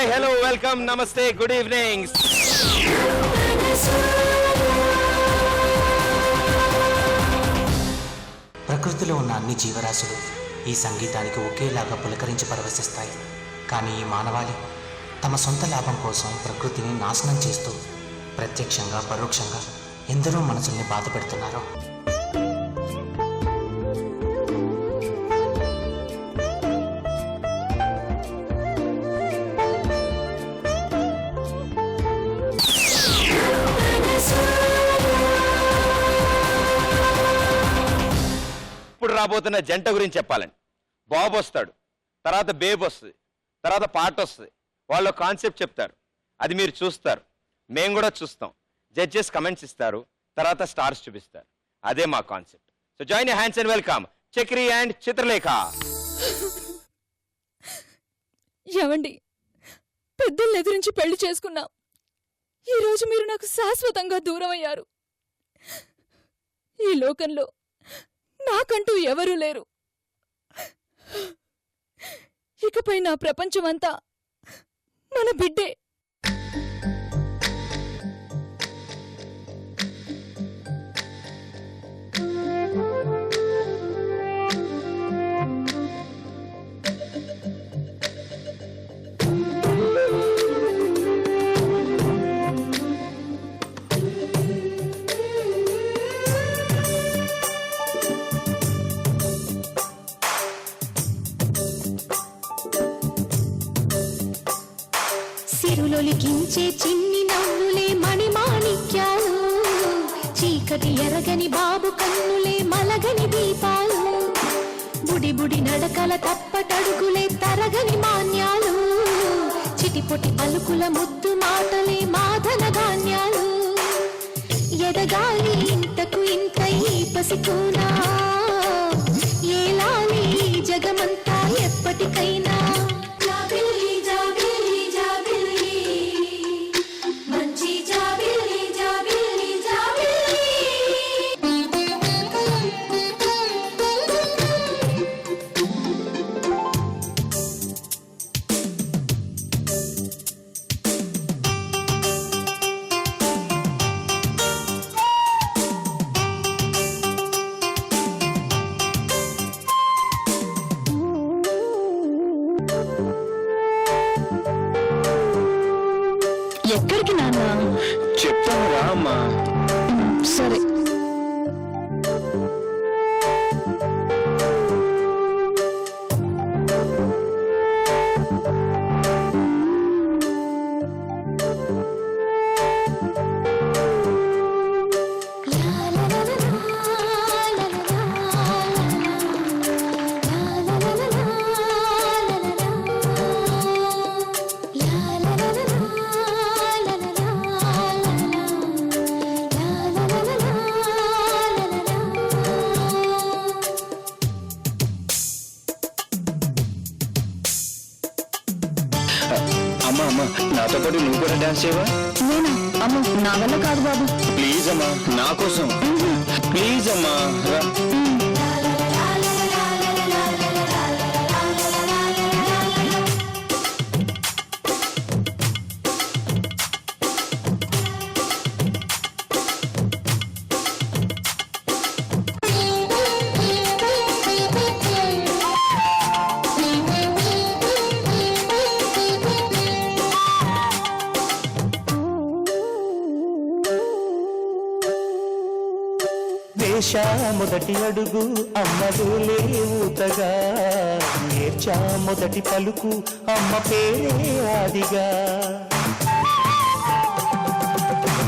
Hi, hello, welcome, నమస్తే, good evening. ప్రకృతిలో ఉన్న అన్ని జీవరాశులు ఈ సంగీతానికి ఒకేలాగా పులకరించి పరవశిస్తాయి. కానీ ఈ మానవాళి తమ సొంత లాభం కోసం ప్రకృతిని నాశనం చేస్తూ ప్రత్యక్షంగా పరోక్షంగా ఎందరో మనసుల్ని బాధ పెడుతున్నారు. ఇప్పుడు రాబోతున్న జంట గురించి చెప్పాలండి. బాబు వస్తాడు, తర్వాత బేబ్ వస్తుంది, తర్వాత పాట వస్తుంది. వాళ్ళు కాన్సెప్ట్ చెప్తారు, అది మీరు చూస్తారు, మేము కూడా చూస్తాం. జడ్జెస్ కమెంట్స్ ఇస్తారు, తర్వాత స్టార్స్ చూపిస్తారు. అదే మా concept. So join your hands and welcome Chakri and Chitralekha. ఏమండి, పెద్దల్ని ఎదురించి పెళ్లి చేసుకున్నా, ఈరోజు మీరు నాకు శాశ్వతంగా దూరం అయ్యారు. ఈ లోకంలో నాకంటూ ఎవరూ లేరు. ఇకపై నా ప్రపంచమంతా మన బిడ్డే. సిరులొలికించే చిన్ని నవ్వులే మణిమాణిక్యాలు, చీకటి ఎరగని బాబు కన్నులే మలగని దీపాలు, బుడి బుడి నడకల తప్పటడుగులే తరగని మాన్యాలు, చిటిపొటి పలుకుల ముద్దు మాటలే మాధన ధాన్యాలు, ఎదగాలి ఇంతకు ఇంత ఈ పసికూనా, ఏలాలి జగమంతా ఎప్పటికైనా. ఎక్కడికి నాన్న? చెప్తాను రా అమ్మా. సరే. అమ్మా అమ్మా, నాతో పాటు నువ్వు కూడా డాన్స్ చేయవా? నేనా? అమ్మ, నా వల్ల కాదు బాబు. ప్లీజ్ అమ్మా, నా కోసం ప్లీజ్ అమ్మా, రా. వేశా మొదటి అడుగు అమ్మవేలే ఊతగా, నేర్చా మొదటి పలుకు అమ్మ పేరే ఆదిగా,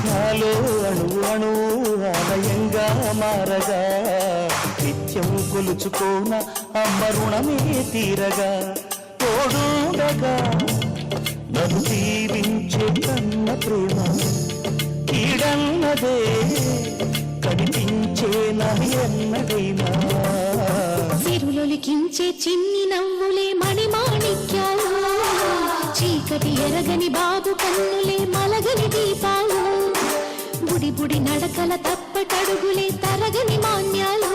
నాలో అణు అణు ఆలయంగా మారగా, నిత్యం కొలుచుకోన అమ్మ రుణమే తీరగా, తోడుండగా నన్ను దీవించే కన్న ప్రేమ కీడన్నదే కనిపించే నన్నదైనా. సిరులొలికించే చిన్ని నవ్వులే మణిమాణిక్యాలు, చీకటి ఎరగని బాబు కన్నులే మలగని దీపాలు, బుడి బుడి నడకల తప్పటడుగులే తరగని మాన్యాలు,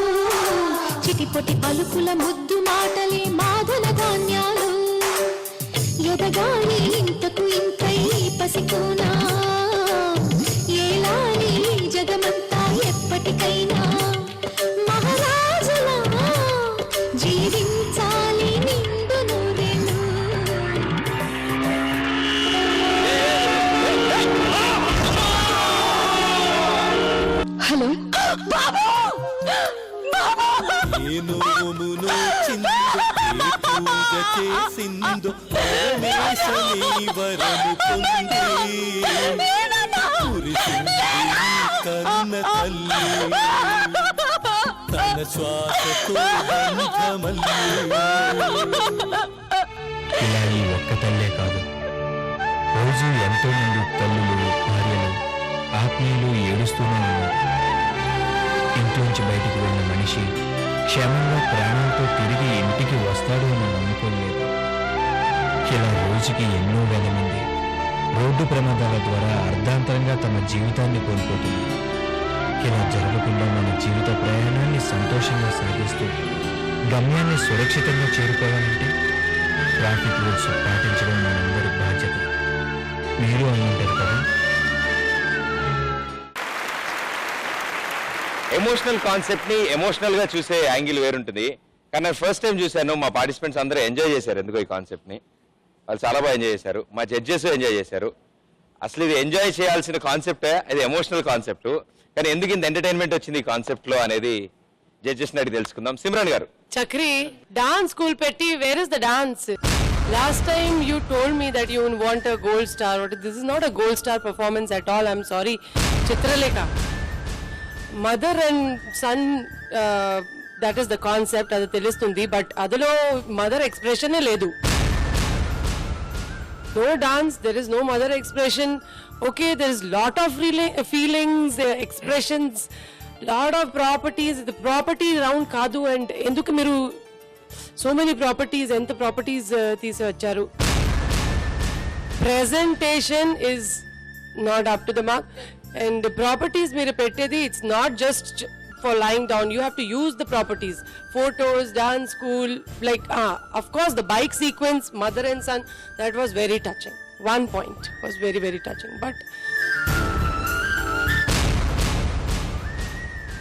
చిటిపొటి పలుకుల ముద్దు మాటలే మాధన ధాన్యాలు, ఎదగాలి ఇంతకు నోమును చిందు ఏ పూజ చేసిందో పరమేశని వరము పొంది కురిసింది కన్న తల్లి తన శ్వాసతో బంధమల్లి. ఇలా ఈ ఒక్క తల్లే కాదు, రోజు ఎంతో మంది తల్లులు, భార్యలు, ఆత్మీయులు ఏడుస్తూనే ఉన్నారు. ఇంట్లోంచి బయటికి వెళ్ళిన మనిషి క్షేమంగా ప్రాణంతో తిరిగి ఇంటికి వస్తాడు అని అనుకోలేదు. ఇలా రోజుకి ఎన్నో వేల మంది రోడ్డు ప్రమాదాల ద్వారా అర్ధాంతరంగా తమ జీవితాన్ని కోల్పోతున్నారు. ఇలా జరగకుండా మన జీవిత ప్రయాణాన్ని సంతోషంగా సాగిస్తూ గమ్యాన్ని సురక్షితంగా చేరుకోవాలంటే ట్రాఫిక్ రూల్స్ పాటించడం మనందరి బాధ్యత. మీరు అనుకుంటారు కదా. ఎమోషనల్ కాన్సెప్ట్ ని ఎమోషనల్ గా చూసే యాంగిల్ వేరుంటుంది. కానీ నేను ఫస్ట్ టైం చూశాను, మా పార్టిసిపెంట్స్ అందరూ ఎంజాయ్ చేశారు. ఎందుకో ఈ కాన్సెప్ట్ ని వాళ్ళు చాలా బాగా ఎంజాయ్ చేశారు. మా జడ్జెస్ ఎంజాయ్ చేశారు. అసలు ఇది ఎంజాయ్ చేయాల్సిన కాన్సెప్టే, ఇది ఎమోషనల్ కాన్సెప్ట్. కానీ ఎందుకు ఇంత ఎంటర్టైన్మెంట్ వచ్చింది ఈ కాన్సెప్ట్ లో అనేది జడ్జెస్ ని అడిగి తెలుసుకుందాం. సిమ్రాన్ గారు. Chakri, dance school petti, where is the dance? Last time you told me that you want a gold star. This is not a gold star performance at all. I'm sorry. Chitralekha. Mother and son, that is the concept. Adi telustundi. But adulo mother expression e ledu. No dance, there is no mother expression. Okay, there is lot of feelings, expressions. Lot of properties, the property round kaadu, and enduku meeru so many properties, enta properties teesi vacharu. Presentation is not up to the mark, and the properties meeru pettedi, it's not just for lying down. You have to use the properties, photos, dance school, like of course the bike sequence, mother and son, that was very touching. One point was very, very touching, but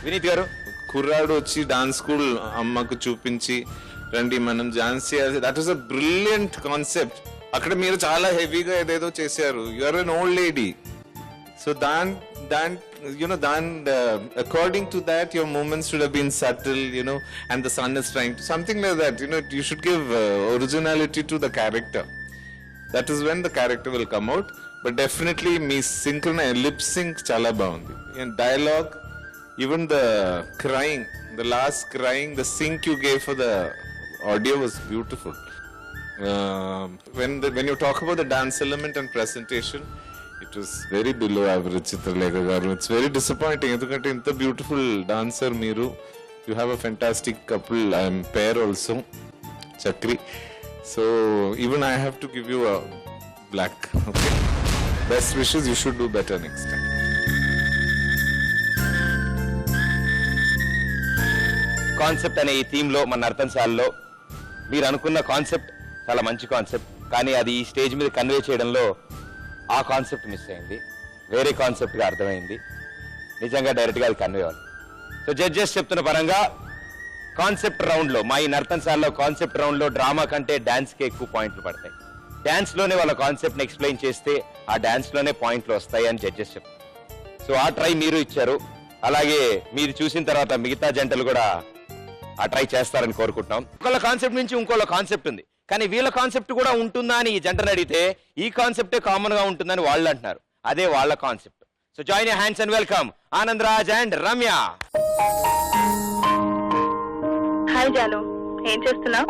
Vineet గారు. కుర్రాడు వచ్చి dance school అమ్మకు చూపించి రండి మనం dance చేయాలి, that is a brilliant concept. అక్కడ మీరు చాలా హెవీగా ఏదేదో చేశారు. You are an old lady, so according to that your movements should have been subtle, and the son is trying to something like that, you should give originality to the character. That is when the character will come out. But definitely me lip sync chala baagundi, and dialogue, even the crying, the last crying, the sync you gave for the audio was beautiful. When you talk about the dance element and presentation, it was very below average, Chitralekha garu. It's very disappointing endukante inta beautiful dancer meeru. You have a fantastic couple, I am pair also, Chakri. So even I have to give you a black. Okay, best wishes, you should do better next time. Concept అనే ఈ theme లో మన నర్తనశాలలో మీరు అనుకున్న concept చాలా మంచి concept, కానీ అది ఈ స్టేజ్ మీద కన్వే చేయడంలో ఆ కాన్సెప్ట్ మిస్ అయింది, వేరే కాన్సెప్ట్ గా అర్థమైంది. నిజంగా డైరెక్ట్ గా అది కన్వే అవ్వాలి. సో జడ్జెస్ చెప్తున్న పరంగా కాన్సెప్ట్ రౌండ్ లో, మా ఈ నర్తనశాలలో కాన్సెప్ట్ రౌండ్ లో డ్రామా కంటే డాన్స్ కి ఎక్కువ పాయింట్లు పడతాయి. డాన్స్ లోనే వాళ్ళ కాన్సెప్ట్ ని ఎక్స్ప్లెయిన్ చేస్తే ఆ డాన్స్ లోనే పాయింట్లు వస్తాయి అని జడ్జెస్ చెప్తారు. సో ఆ ట్రై మీరు ఇచ్చారు. అలాగే మీరు చూసిన తర్వాత మిగతా జంటలు కూడా ఆ ట్రై చేస్తారని కోరుకుంటున్నాం. ఒకళ్ళ కాన్సెప్ట్ నుంచి ఇంకోళ్ళ కాన్సెప్ట్ ఉంది, కానీ వీళ్ళ కాన్సెప్ట్ కూడా ఉంటుందా అని ఈ జంటను అడిగితే ఈ కాన్సెప్టే కామన్ గా ఉంటుందని వాళ్ళు అంటున్నారు. అదే వాళ్ళ concept. So join your hands and welcome Anand Raj and Ramya. Hi జాను, ఏం చేస్తున్నావు?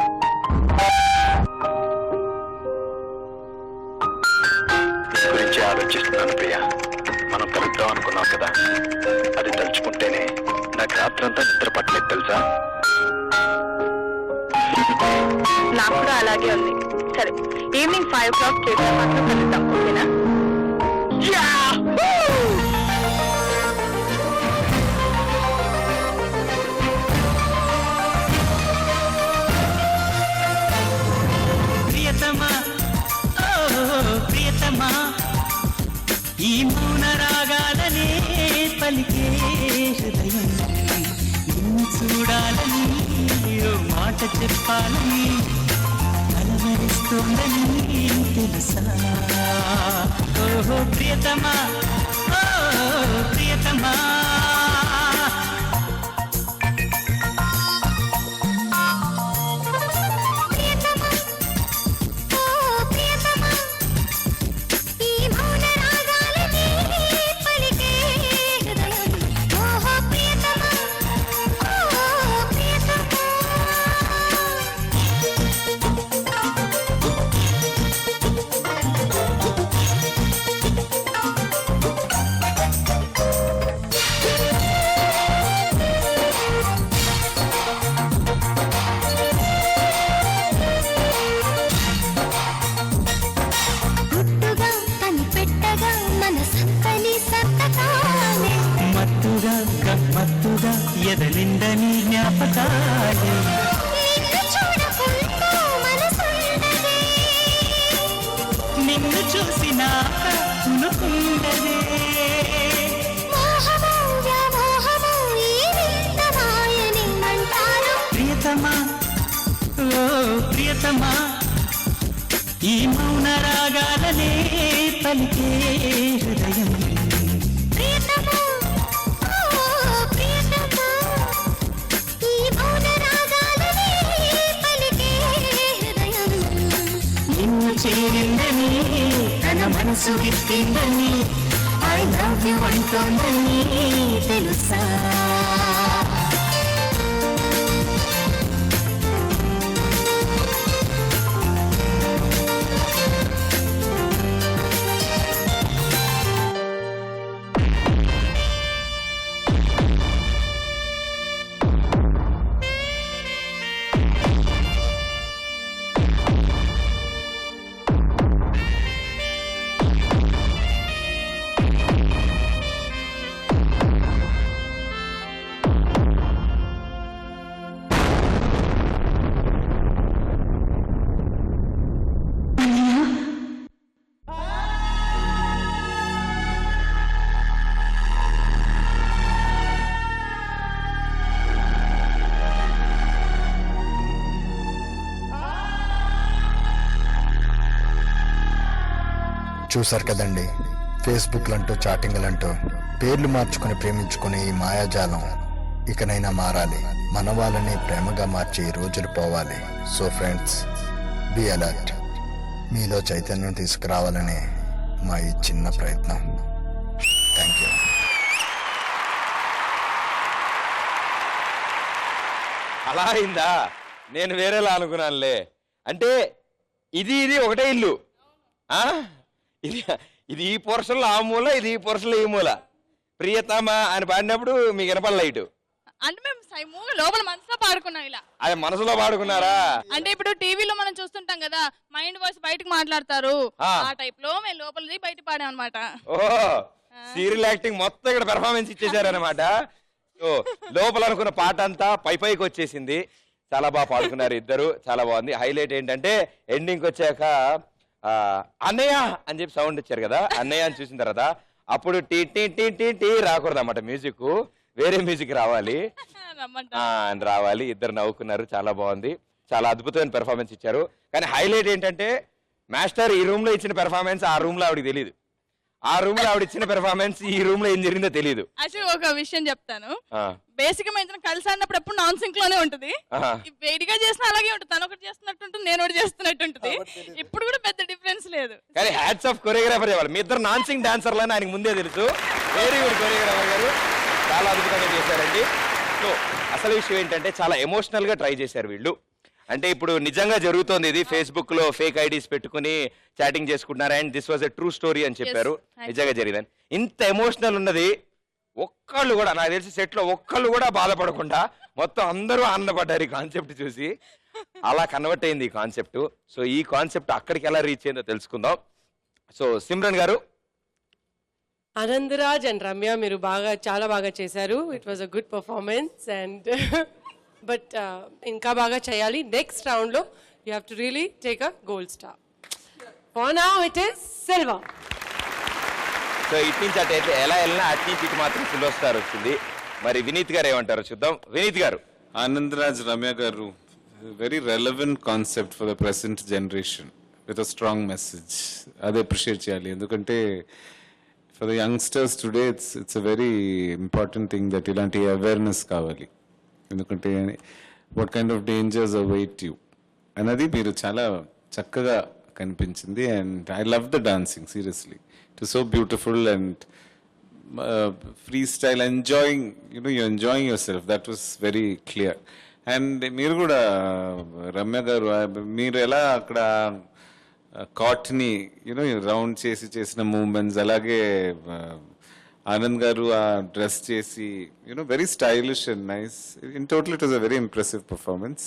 గురించి ఆలోచిస్తున్నాను ప్రియా. మనం కలుద్దాం అనుకున్నాం కదా, అది తలుచుకుంటేనే నాకు రాత్రంతా నిద్ర పట్టలేదు తెలుసా. నాకు కూడా అలాగే ఉంది. సరే, ఈవినింగ్ 5 o'clock కేఫ్లో మాత్రం కలుద్దాం, ఓకేనా? ప్రియతమా, ప్రియతమా, ఈ మౌన రాగాలనే పలికే హృదయం నిన్ను చూడాలని, ఓ మాట చెప్పాలని కలవరిస్తోందని తెలుసా. ఓహో ప్రియతమా, ఓ ప్రియతమా. ఎదలిందని జ్ఞాపకాలే నిన్ను చూడకుండా మనసుండదే నిన్ను చూసినాక అనుకుండదే మోహమో వ్యామోహమో ఈ వింత మాయని అంటారు ప్రియతమా ఓ ప్రియతమా ఈ మౌన రాగాలనే పలికే హృదయం ప్రియతమా ఓ ప్రియతమా ఈ మౌన రాగాలనే పలికే హృదయం నిన్ను చేరిందని తన మనసు విప్పిందని ఐ లవ్ యు అంటోందని తెలుసా చూసారు కదండి, ఫేస్బుక్లంటూ చాటింగ్లంటూ పేర్లు మార్చుకుని ప్రేమించుకునే ఈ మాయాజాలం ఇకనైనా మారాలి. మన వాళ్ళని ప్రేమగా మార్చే ఈ రోజులు పోవాలి. So friends, be alert. మీలో చైతన్యం తీసుకురావాలనే మా ఈ చిన్న ప్రయత్నం. Thank you. అలా అయిందా? నేను వేరేలా అనుకున్నానులే. అంటే ఇది ఒకటే ఇల్లు. ఇది ఈ పోర్షన్లో ఆ మూల, ఇది ఈ పోర్షన్లో ఈ మూల. ప్రియతమ అని పాడినప్పుడు మీకు వినపడలే ఇటు. అంటే మేము లోపల మనసులో పాడుకున్నాం ఇలా. అది మనసులో పాడుకున్నారా? అంటే ఇప్పుడు టీవీలో మనం చూస్తుంటాం కదా, మైండ్ వాయిస్ బయటకు మాట్లాడతారు, ఆ టైప్ లో మేము లోపలది బయట పాడాం అనమాట. ఓ సీరియల్ యాక్టింగ్ మొత్తం ఇక్కడ పెర్ఫార్మెన్స్ ఇచ్చేసారనమాట. సో లోపల అనుకున్న పాట అంతా పైకి వచ్చేసింది. చాలా బాగా పాడుకున్నారు ఇద్దరు, చాలా బాగుంది. హైలైట్ ఏంటంటే ఎండింగ్ వచ్చాక అన్నయ్య అని చెప్పి సౌండ్ ఇచ్చారు కదా, అన్నయ్య అని చూసిన తర్వాత అప్పుడు టీ టీ టీ టీ టీ రాకూడదు అన్నమాట, మ్యూజిక్ వేరే మ్యూజిక్ రావాలి. రావాలి. ఇద్దరు నవ్వుకున్నారు, చాలా బాగుంది. చాలా అద్భుతమైన పెర్ఫార్మెన్స్ ఇచ్చారు. కానీ హైలైట్ ఏంటంటే మాస్టర్ ఈ రూమ్ లో ఇచ్చిన పెర్ఫార్మెన్స్ ఆ రూమ్ లో ఆవిడకి తెలియదు, ఆ రూమ్ లో ఆవిడ ఇచ్చిన పెర్ఫార్మెన్స్ ఈ రూమ్ లో ఏం జరిగిందో తెలియదు. యాక్చువల్లీ ఒక విషయం చెప్తాను. బేసిక్ గా ఇద్దరం కలిసి ఆడినప్పుడు ఎప్పుడు నాన్ సింక్ లోనే ఉంటుంది. వేడిగా చేసినా అలాగే ఉంటుంది, తను ఒకటి చేస్తున్నట్టు ఉంటుంది, నేను ఒకటి చేస్తున్నట్టు ఉంటుంది. ఇప్పుడు కూడా పెద్ద డిఫరెన్స్ లేదు. కానీ హ్యాట్స్ ఆఫ్ కొరియోగ్రాఫర్ చెప్పాలి. మీ ఇద్దరు నాన్ సింగ్ డాన్సర్లు అని ఆయనకు ముందే తెలుసు. వెరీ గుడ్ కొరియోగ్రాఫర్ గారు, చాలా అద్భుతంగా చేశారండి. సో అసలు విషయం ఏంటంటే చాలా ఎమోషనల్ గా ట్రై చేశారు వీళ్ళు. అంటే ఇప్పుడు నిజంగా జరుగుతోంది ఇది. ఫేస్బుక్ లో ఫేక్ ఐడీస్ పెట్టుకుని చాటింగ్ చేసుకుంటున్నారు. And this was a true story అని చెప్పారు. నిజంగా జరిగిందని. ఇంత ఎమోషనల్ ఉన్నది ఒక్కళ్ళు కూడా, నాకు తెలిసి సెట్ లో ఒక్కళ్ళు కూడా బాధపడకుండా మొత్తం అందరూ ఆనందపడ్డారు ఈ కాన్సెప్ట్ చూసి. అలా కన్వర్ట్ అయింది ఈ కాన్సెప్ట్. సో ఈ కాన్సెప్ట్ అక్కడికి ఎలా రీచ్ అయిందో తెలుసుకుందాం. సో సిమ్రన్ గారు. ఆనందరాజ్ అండ్ రమ్య, మీరు చాలా బాగా చేశారు. It was a good performance. And but ఇంకా బాగా చేయాలి. నెక్స్ట్ రౌండ్ లో you have to really take a gold star. For now it is silver. So ఇటు నుంచి అటు అయితే ఎలా వెళ్ళినా అటు నుంచి ఇటు మాత్రం సిల్వర్ స్టార్ వచ్చింది. మరి వినీత్ గారు ఏమంటారు చూద్దాం. వినీత్ గారు. ఆనందరాజ్, రమ్య గారు, very relevant concept for the present generation with a strong message. అది అప్రిషియేట్ చేయాలి. ఎందుకంటే for the youngsters today it's a very important thing that ఇలాంటి అవేర్నెస్ కావాలి. ఎందుకంటే what kind of dangers await you అన్నది మీరు చాలా చక్కగా కనిపించింది. And I love the dancing, seriously. It is so beautiful and free style, enjoying, you're enjoying yourself. That was very clear. And మీరు కూడా రమ్య గారు, మీరు ఎలా అక్కడ కాట్ని రౌండ్ చేసిన మూమెంట్స్, అలాగే ఆనంద్ గారు ఆ డ్రెస్ చేసి very stylish and nice. In total it was a very impressive performance.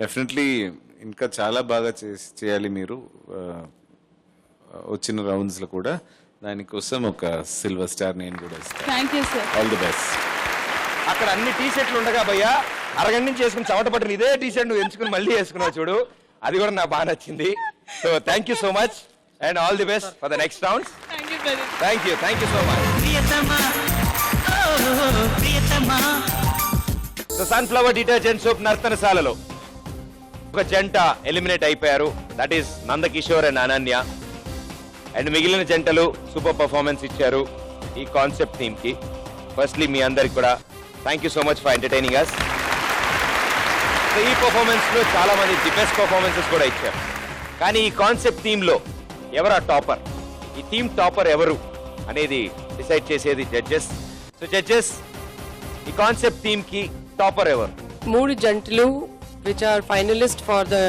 Definitely ఇంకా చాలా బాగా చేయాలి మీరు వచ్చిన రౌండ్స్లో కూడా. దానికోసం ఒక సిల్వర్ స్టార్ నేను కూడా ఇస్తాను. Thank you sir. All the best. అక్కడ అన్ని టీ షర్ట్లు ఉండగా భయ్యా అరగంట నుంచి వేసుకుని చెమట పట్టిన ఇదే టీ షర్ట్ నువ్వు ఎంచుకుని మళ్ళీ వేసుకున్నావు చూడు, అది కూడా నాకు బాగా నచ్చింది. So thank you so much and all the best for the next rounds. Thank you so much. So sunflower detergent soap నర్తనశాలలో ఒక జంట ఎలిమినేట్ అయిపోయారు, that is Nandakishore and Ananya. And మిగిలిన జంటలు సూపర్ పర్ఫార్మెన్స్ ఇచ్చారు ఈ కాన్సెప్ట్ థీమ్ కి. ఫస్ట్లీ మీ అందరికి కూడా thank you so much for entertaining us. So ఈ పర్ఫార్మెన్స్ లో చాలా మంది ది బెస్ట్ పర్ఫార్మెన్సెస్ కూడా ఇచ్చారు. కానీ ఈ కాన్సెప్ట్ థీమ్ లో ఎవరు ఆ టాపర్, ఈ థీమ్ టాపర్ ఎవరు అనేది డిసైడ్ చేసేది జడ్జెస్. సో జడ్జెస్, ఈ కాన్సెప్ట్ థీమ్ కి టాపర్ ఎవరు? 3 జంటలు which are finalists for the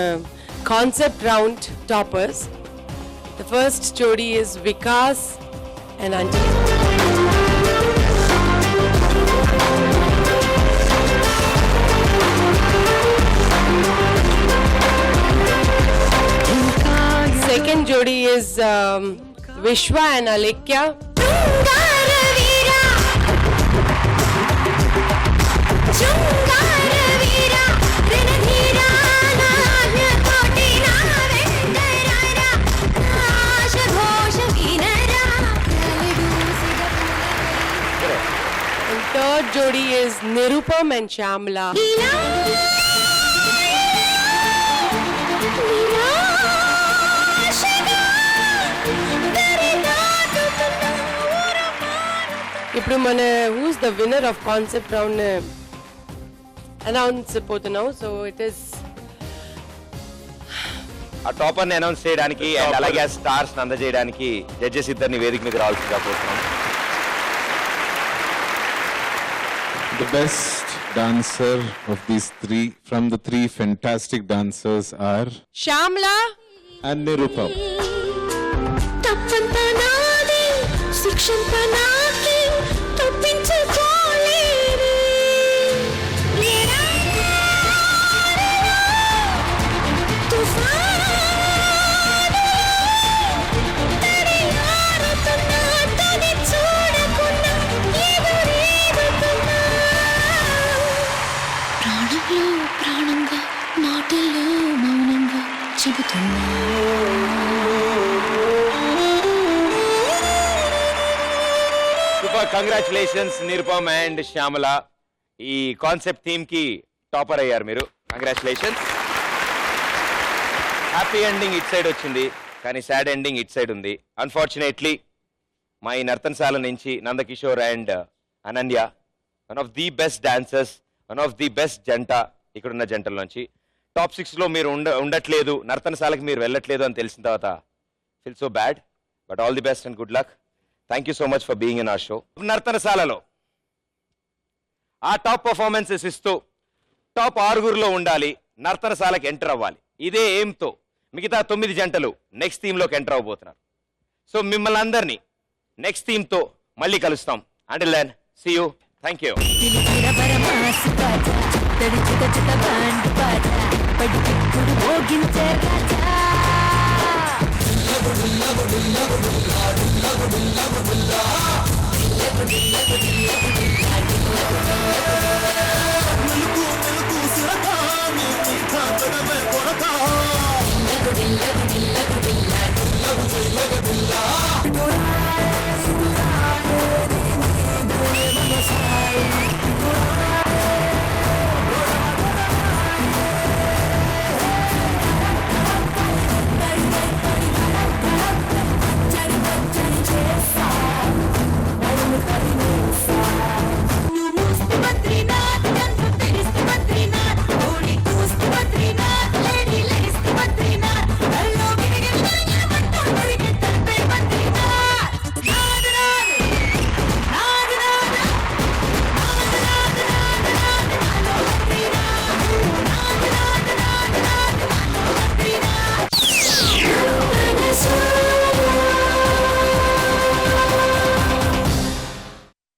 concept round toppers. The first jodi is Vikas and Anjali. Second jodi is Vishwa and Alekya. And third jodi is Nirupam and Shyamala. ఇప్పుడు మన who's the winner of concept round announce పోతున్నాం. So it is ఆ topper ని announce చేయడానికి and అలాగే stars అందజేయడానికి judges ఇద్దరిని వేదిక మీద రావాల్సిందిగా కోరుతున్నాం. The best dancer of these three, from the three fantastic dancers, are Shyamala and Nirupam. తప్పంతా నాది, శిక్షంతా నాకే, తప్పించుకోలేనే. లేరా తుఫానులో తడియారుతున్నా, తడి చూడకున్నా, ఎదురీదుతున్నా. ప్రాణంలో ప్రాణంగా, మాటల్లో మౌనంగా చెబుతున్నా. Super, congratulations Nirupam and Shyamala. ఈ కాన్సెప్ట్ థీమ్ కి టాపర్ అయ్యారు మీరు, congratulations. Happy ending it side వచ్చింది, కానీ సాడ్ ఎండింగ్ ఇట్ సైడ్ ఉంది. అన్ఫార్చునేట్లీ మా ఈ నర్తనశాల నుంచి Nandakishore and Ananya, one of the best dancers, one of the best జంట ఇక్కడున్న జంటల నుంచి. టాప్ 6 లో మీరు ఉండట్లేదు, నర్తనశాలకు మీరు వెళ్ళట్లేదు అని తెలిసిన తర్వాత feel so bad, but all the best and good luck. Thank you so much for being in our show. నర్తనశాలలో ఆ టాప్ పర్ఫార్మెన్సెస్ ఇస్తూ టాప్ 6లో ఉండాలి, నర్తనశాలకు ఎంటర్ అవ్వాలి. ఇదే ఎయిమ్తో మిగతా 9 జంటలు నెక్స్ట్ థీమ్లోకి ఎంటర్ అవ్వబోతున్నారు. సో మిమ్మల్ని అందరినీ నెక్స్ట్ థీమ్తో మళ్ళీ కలుస్తాం. Until then, see you. Thank you. Raja